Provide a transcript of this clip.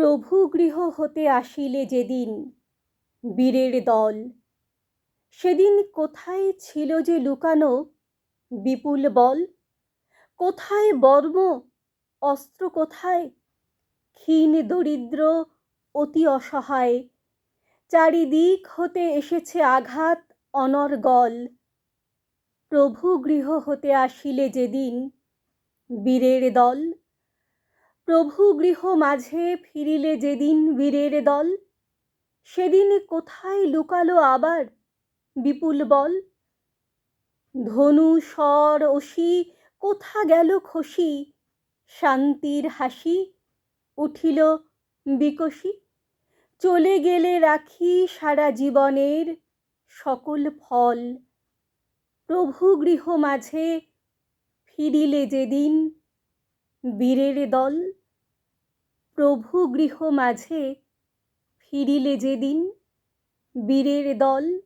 প্রভু গৃহ হতে আসিলে যেদিন বীরের দল, সেদিন কোথায় ছিল যে লুকানো বিপুল বল? কোথায় বর্ম অস্ত্র, কোথায় ক্ষীণ দরিদ্র অতি অসহায়? চারিদিক হতে এসেছে আঘাত অনর্গল। প্রভু গৃহ হতে আসিলে যেদিন বীরের দল, প্রভু গৃহ মাঝে ফিরিলে যেদিন বীরের দল, সেদিন কোথায় লুকালো আবার বিপুল বল? ধনু শর অসি কোথা গেল খসি? শান্তির হাসি উঠিল বিকশি। চলে গেলে রাখি সারা জীবনের সকল ফল। প্রভু গৃহ মাঝে ফিরিলে যেদিন বীরের দল, প্রভু গৃহ মাঝে ফিরিলে যেদিন বীরের দল।